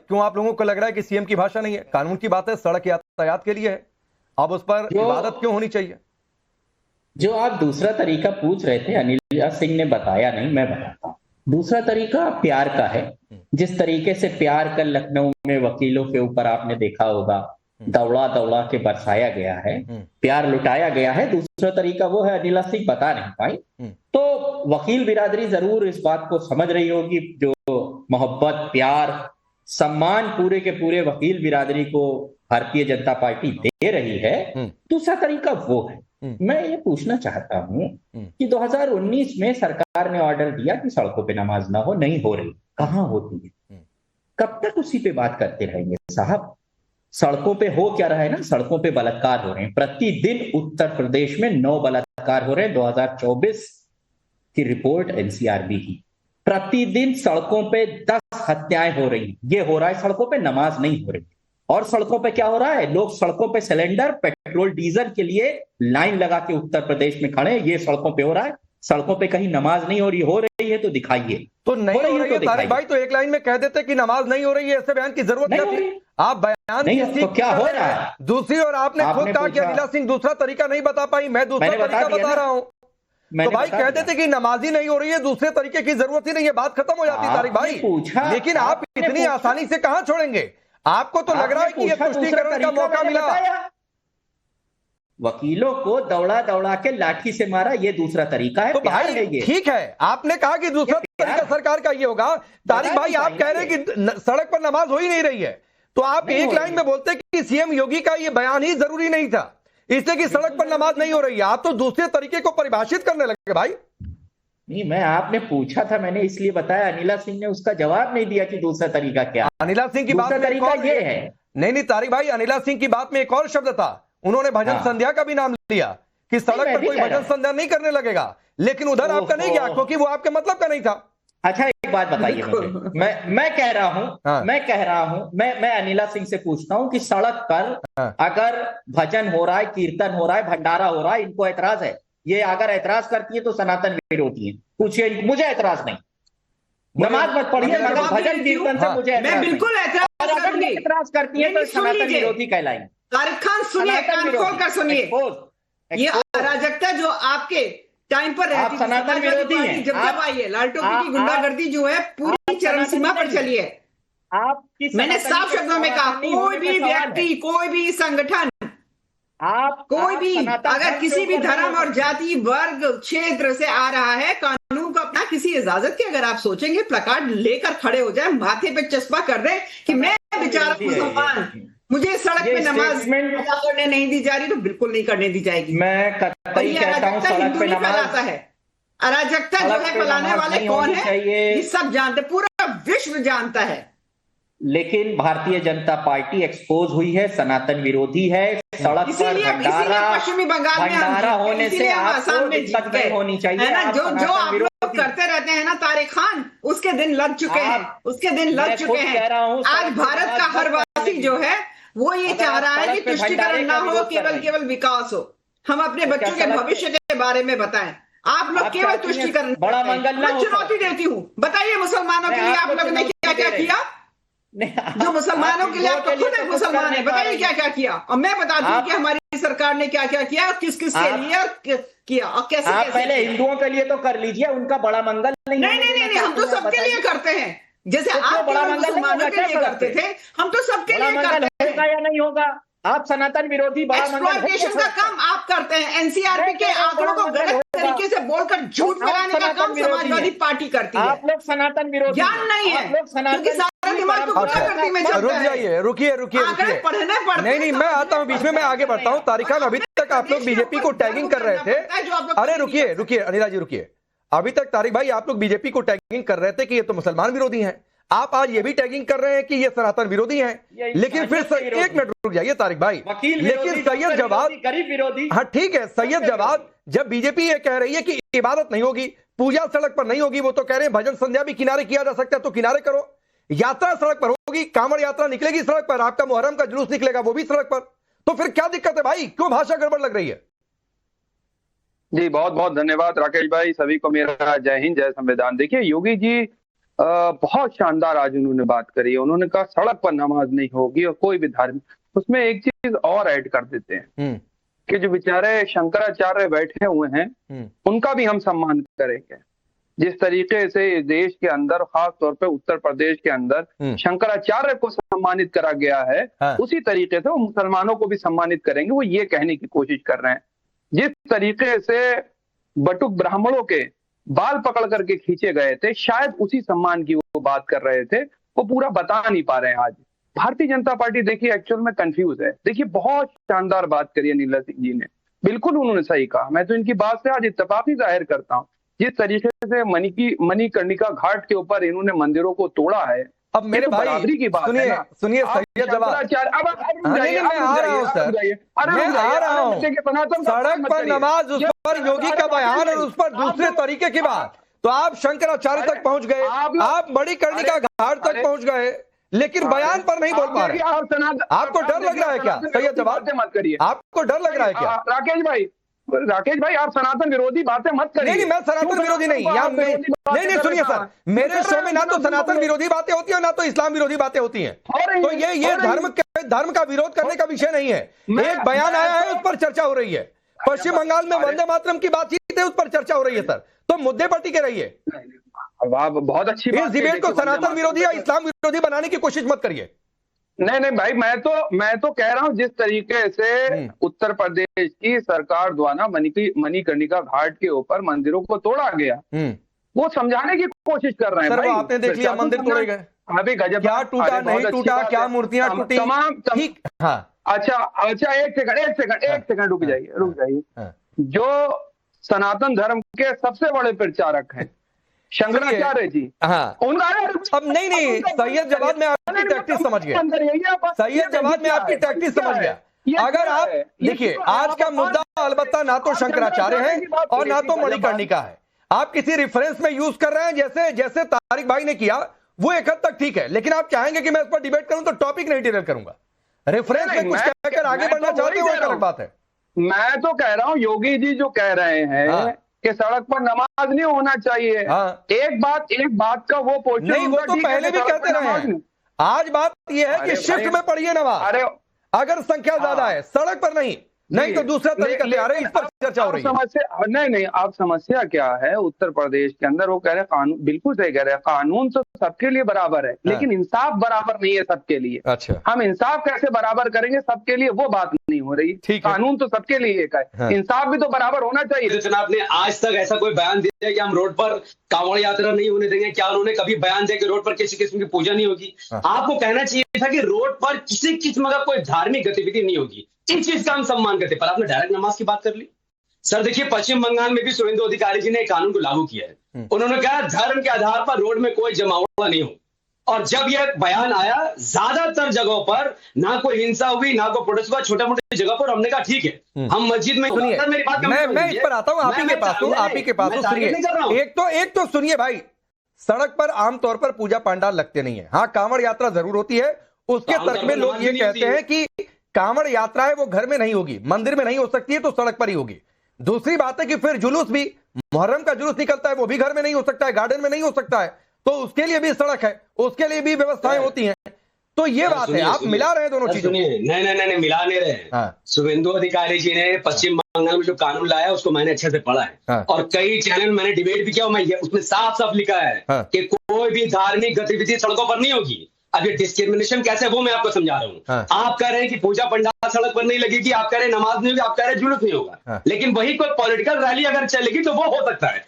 क्यों आप लोगों को लग रहा है कि सीएम की भाषा नहीं है? कानून की बात है, सड़क यातायात के लिए है, अब उस पर इबादत क्यों होनी चाहिए? जो आप दूसरा तरीका पूछ रहे थे, अनिल सिंह ने बताया नहीं, मैं बताता हूं। दूसरा तरीका प्यार का है। जिस तरीके से प्यार कल लखनऊ में वकीलों के ऊपर आपने देखा होगा, दौड़ा दौड़ा के बरसाया गया है, प्यार लुटाया गया है। दूसरा तरीका वो है, अनिल सिंह बता नहीं पाई। तो वकील बिरादरी जरूर इस बात को समझ रही होगी, जो मोहब्बत, प्यार, सम्मान पूरे के पूरे वकील बिरादरी को भारतीय जनता पार्टी दे रही है। दूसरा तरीका वो है। मैं ये पूछना चाहता हूं कि 2019 में सरकार ने ऑर्डर दिया कि सड़कों पे नमाज ना हो, नहीं हो रही, कहां होती है? कब तक उसी पे बात करते रहेंगे साहब? सड़कों पे हो क्या रहा है ना, सड़कों पे बलात्कार हो रहे हैं प्रतिदिन। उत्तर प्रदेश में 9 बलात्कार हो रहे हैं, 2024 की रिपोर्ट एनसीआरबी की। प्रतिदिन सड़कों पे 10 हत्याएं हो रही हैं। ये हो रहा है सड़कों पे, नमाज नहीं हो रही। और सड़कों पे क्या हो रहा है? लोग सड़कों पे सिलेंडर, पेट्रोल, डीजल के लिए लाइन लगा के उत्तर प्रदेश में खड़े हैं। ये सड़कों पे हो रहा है। सड़कों पे कहीं नमाज नहीं हो रही है तो दिखाइए। तो नहीं हो रही है तारिक भाई, तो एक लाइन में कह देते कि नमाज नहीं हो रही है, ऐसे बयान की जरूरत क्या थी? आप बयान नहीं, तो क्या हो रहा है? दूसरी, और आपने खुद कहा कि अनिला सिंह दूसरा तरीका नहीं बता पाई, मैं दूसरा तरीका बता रहा हूं। तो भाई कह देते कि नमाजी नहीं हो रही है, दूसरे तरीके की जरूरत ही नहीं है, बात खत्म हो जाती तारिक भाई। लेकिन आप इतनी आसानी से कहां छोड़ेंगे? आपको तो लग रहा है कि ये तुष्टीकरण का मौका मिला। वकीलों को दौड़ा दौड़ा के लाठी से मारा, ये दूसरा तरीका है। तो भाई ठीक है, आपने कहा कि दूसरा तरीका सरकार का ये होगा। तारिक भाई आप कह रहे हैं कि सड़क पर नमाज हो ही नहीं रही है, तो आप एक लाइन में बोलते कि सीएम योगी का ये बयान ही जरूरी नहीं था, इसलिए कि सड़क पर नमाज नहीं हो रही है। आप तो दूसरे तरीके को परिभाषित करने लगे भाई। नहीं, मैं आपने पूछा था, मैंने इसलिए बताया। अनिला सिंह ने उसका जवाब नहीं दिया कि दूसरा तरीका क्या। अनिला सिंह की बात में तरीका ये है। नहीं तारिक भाई, अनिला सिंह की बात में एक और शब्द था, उन्होंने भजन संध्या का भी नाम लिया कि सड़क पर कोई भजन संध्या नहीं करने लगेगा, लेकिन उधर आपका नहीं गया क्योंकि वो आपके मतलब का नहीं था। अच्छा एक बात बताइए मुझे, मैं कह रहा हूं, मैं अनिला सिंह से पूछता हूं कि सड़क पर अगर भजन हो रहा है, कीर्तन हो रहा है, भंडारा हो रहा है, इनको ऐतराज है? ये अगर ऐतराज करती है तो सनातन विरोधी है। पूछिए, मुझे ऐतराज नहीं। नमाज मत पढ़िए, मगर भजन कीर्तन से मुझे मैं बिल्कुल ऐतराज करती है तो सनातन विरोधी कहलाएंगे। तारिक खान सुनिए, कान खोल कर सुनिए। ये अराजकता जो आपके टाइम पर रहती थी, सनातन विरोधी हैं। जब आई है, लाल टोपी की गुंडागर्दी जो है पूरी चरम सीमा पर चली है। मैंने साफ शब्दों में कहा, कोई भी व्यक्ति, कोई भी संगठन, कोई भी अगर किसी भी धर्म और जाति, वर्ग, क्षेत्र से आ रहा है, कानून को अपना किसी इजाजत के अगर आप सोचेंगे, प्लकार्ड लेकर खड़े हो जाए, माथे पे चस्पा कर दे कि मैं बेचारा मुसलमान, मुझे सड़क पे नमाज करने नहीं दी जा रही, तो बिल्कुल नहीं करने दी जाएगी। मैं कतई कहता हूं सड़क पे नमाज है। अराजकता जो है फैलाने वाले कौन है, ये सब जानते, पूरा विश्व जानता है। लेकिन भारतीय जनता पार्टी एक्सपोज हुई है, सनातन विरोधी है। सड़क पर भंडारा, पश्चिमी बंगाल में होने से आपको दिक्कत नहीं होनी चाहिए। जो आप लोग करते रहते हैं ना तारिक खान, उसके दिन लग चुके हैं, उसके दिन लग चुके हैं। आज भारत का हर वासी जो है वो ये चाह रहा है कि तुष्टीकरण ना हो, केवल विकास हो। हम अपने बच्चों के भविष्य के बारे में बताएं। आप लोग केवल तुष्टीकरण, बड़ा मंगल मैं चुनौती देती हूँ, बताइए मुसलमानों के लिए आप लोगों ने क्या क्या किया? जो मुसलमानों के लिए, आप खुद एक मुसलमान है, बताइए क्या क्या किया, और मैं बता दूं कि हमारी सरकार ने क्या क्या किया, किस किस के लिए किया, और कैसे आप पहले हिंदुओं के लिए तो कर लीजिए, उनका बड़ा मंगल नहीं, हम तो सबके लिए करते हैं। जैसे आप बड़ा मुसलमानों के लिए करते थे, हम तो सबके लिए करते हैं। होगा या नहीं होगा? आप सनातन विरोधी बड़ा एक्सप्लॉयटेशन का काम आप करते हैं। एनसीआरबी के आंकड़ों को गलत तरीके से बोलकर झूठ फैलाने का काम समाजवादी पार्टी करती है। आप लोग सनातन विरोधी, ज्ञान नहीं है, क्योंकि सारा दिमाग तो गुंडागर्दी में चलता है। रुकिए पढ़ने पड़ते नहीं, मैं आता हूं बीच में, मैं आगे बढ़ता हूं। तारिक खान, अभी तक आप लोग बीजेपी को टैगिंग कर रहे थे। अरे रुकिए अनिला जी रुकिए। अभी तक तारिक भाई आप लोग बीजेपी को टैगिंग कर रहे थे कि ये तो मुसलमान विरोधी हैं, आप आज ये भी टैगिंग कर रहे हैं कि ये सनातन विरोधी हैं। लेकिन फिर एक मिनट रुक जाइए तारिक भाई, लेकिन सैयद जवाब, गरीब विरोधी, हाँ ठीक है, सैयद जवाब, जब बीजेपी ये कह रही है कि इबादत नहीं होगी, पूजा सड़क पर नहीं होगी, वो तो कह रहे हैं भजन संध्या भी किनारे किया जा सकता है, तो किनारे करो। यात्रा सड़क पर होगी, कांवड़ यात्रा निकलेगी सड़क पर, आपका मुहर्रम का जुलूस निकलेगा वो भी सड़क पर, तो फिर क्या दिक्कत है भाई? क्यों भाषा गड़बड़ लग रही है? जी बहुत बहुत धन्यवाद राकेश भाई, सभी को मेरा जय हिंद, जय संविधान। देखिए योगी जी बहुत शानदार आज उन्होंने बात करी है। उन्होंने कहा सड़क पर नमाज नहीं होगी और कोई भी धार्मिक, उसमें एक चीज और ऐड कर देते हैं कि जो बेचारे शंकराचार्य बैठे हुए हैं उनका भी हम सम्मान करेंगे। जिस तरीके से देश के अंदर, खास तौर पे उत्तर प्रदेश के अंदर शंकराचार्य को सम्मानित करा गया है, उसी तरीके से वो मुसलमानों को भी सम्मानित करेंगे। वो ये कहने की कोशिश कर रहे हैं, जिस तरीके से बटुक ब्राह्मणों के बाल पकड़ करके खींचे गए थे, शायद उसी सम्मान की वो बात कर रहे थे, वो पूरा बता नहीं पा रहे हैं। आज भारतीय जनता पार्टी देखिए एक्चुअल में कंफ्यूज है। देखिए बहुत शानदार बात करी नीला सिंह जी ने, बिल्कुल उन्होंने सही कहा। मैं तो इनकी बात से आज इत्तेफाक ही जाहिर करता हूँ। जिस तरीके से मणिकर्णिका घाट के ऊपर इन्होंने मंदिरों को तोड़ा है, अब मेरे भाई बराबरी की बात है ना। सुनिए सैयद जवाब, मैं आ रहा हूँ सर, मैं आ रहा हूँ। सड़क पर नमाज, उस पर योगी का बयान और उस पर दूसरे तरीके की बात, तो आप शंकराचार्य तक पहुंच गए, आप मणिकर्णिका घाट तक पहुंच गए, लेकिन बयान पर नहीं बोल पा रहे। आपको डर लग रहा है क्या? सैयद जवाब मत करिए, आपको डर लग रहा है क्या? राकेश भाई आप सनातन विरोधी बातें मत करिए। नहीं, मैं सनातन विरोधी नहीं, नहीं सुनिए सर, मेरे शो में ना तो सनातन विरोधी बातें होती है ना तो इस्लाम विरोधी बातें होती हैं। तो ये धर्म का विरोध करने का विषय नहीं है। एक बयान आया है, उस पर चर्चा हो रही है। पश्चिम बंगाल में वंदे मातरम की बातचीत है, उस पर चर्चा हो रही है सर। तो मुद्दे पर टिके रहिए। बहुत अच्छी इस डिबेट को सनातन विरोधी या इस्लाम विरोधी बनाने की कोशिश मत करिए। नहीं भाई, मैं तो कह रहा हूं जिस तरीके से उत्तर प्रदेश की सरकार द्वारा मणिकर्णिका घाट के ऊपर मंदिरों को तोड़ा गया, वो समझाने की कोशिश कर रहे हैं। सर, वो आपने देख लिया मंदिर तोड़े गए, अभी गजब, क्या टूटा नहीं टूटा, क्या मूर्तियां टूटी, तमाम ठीक। हाँ अच्छा एक सेकंड रुक जाइए। जो सनातन धर्म के सबसे बड़े प्रचारक हैं शंकराचार्य जी, हाँ, अब नहीं सैयद जवाब में आपकी टैक्टिस समझ गया। सैयद जवाब में आपकी टैक्टिस समझ गया। अगर आप देखिए, आज का मुद्दा अलबत्ता ना तो शंकराचार्य है और ना तो मणिकर्णिका है। आप किसी रेफरेंस में यूज कर रहे हैं, जैसे तारिक भाई ने किया, वो एक हद तक ठीक है, लेकिन आप चाहेंगे कि मैं इस पर डिबेट करूं तो टॉपिक नहीं डिटेल करूंगा। रेफरेंस में कुछ कहकर आगे बढ़ना चाहते हो, एक अलग बात है। मैं तो कह रहा हूं योगी जी जो कह रहे हैं कि सड़क पर नमाज नहीं होना चाहिए। एक बात का वो पोर्शन नहीं, वो तो पहले भी कहते रहे हैं। आज बात ये है कि शिफ्ट में पढ़िए नमाज, अगर संख्या ज्यादा है, सड़क पर नहीं तो दूसरा तरीका तैयार है, इस पर चर्चा हो रही है। समस्या नहीं, आप समस्या क्या है उत्तर प्रदेश के अंदर? वो कह रहे हैं कानून, बिल्कुल सही कह रहे हैं, कानून तो सबके लिए बराबर है, लेकिन इंसाफ बराबर नहीं है सबके लिए। अच्छा, हम इंसाफ कैसे बराबर करेंगे सबके लिए, वो बात नहीं हो रही। कानून तो सबके लिए एक है, इंसाफ भी तो बराबर होना चाहिए। जनाब ने आज तक ऐसा कोई बयान दिया कि हम रोड पर कांवड़ यात्रा नहीं होने देंगे? क्या उन्होंने कभी बयान दिया कि रोड पर किसी किस्म की पूजा नहीं होगी? आपको कहना चाहिए था कि रोड पर किसी किस्म का कोई धार्मिक गतिविधि नहीं होगी, इस चीज का हम सम्मान करते, पर आपने डायरेक्ट नमाज की बात कर ली। सर देखिए, पश्चिम बंगाल में भी शुभेंदु अधिकारी जी ने एक कानून को लागू किया है। उन्होंने कहा धर्म के आधार पर रोड में कोई जमावड़ा नहीं हो, और जब यह बयान आया, ज्यादातर जगहों पर ना कोई हिंसा हुई, ना कोई प्रोटेस्ट हुआ। छोटे मोटे जगह पर हमने कहा ठीक है, हम मस्जिद में। मेरी बात मैं इस पर आता हूँ, आप ही के पास हूँ। सुनिए, एक तो सुनिए भाई, सड़क पर आमतौर पर पूजा पंडाल लगते नहीं है। हाँ, कांवड़ यात्रा जरूर होती है। उसके तर्क में लोग ये कहते हैं कि कांवड़ यात्रा है वो घर में नहीं होगी, मंदिर में नहीं हो सकती है, तो सड़क पर ही होगी। दूसरी बात है कि फिर जुलूस भी, मुहर्रम का जुलूस निकलता है, वो भी घर में नहीं हो सकता है, गार्डन में नहीं हो सकता है, तो उसके लिए भी सड़क है, उसके लिए भी व्यवस्थाएं होती हैं। तो ये बात है, आप मिला रहे हैं दोनों चीजों। नहीं मिला नहीं रहे। शुभेंदु अधिकारी जी ने पश्चिम बंगाल में जो कानून लाया उसको मैंने अच्छे से पढ़ा है, और कई चैनल मैंने डिबेट भी किया, मैं उसमें साफ साफ लिखा है कि कोई भी धार्मिक गतिविधि सड़कों पर नहीं होगी। अब ये डिस्क्रिमिनेशन कैसे, वो मैं आपको समझा रहा हूँ। आप कह रहे हैं कि पूजा पंडाल सड़क पर नहीं लगेगी, आप कह रहे हैं नमाज नहीं होगी, आप कह रहे हैं जुलूस नहीं होगा, लेकिन वही कोई पॉलिटिकल रैली अगर चलेगी तो वो हो सकता है।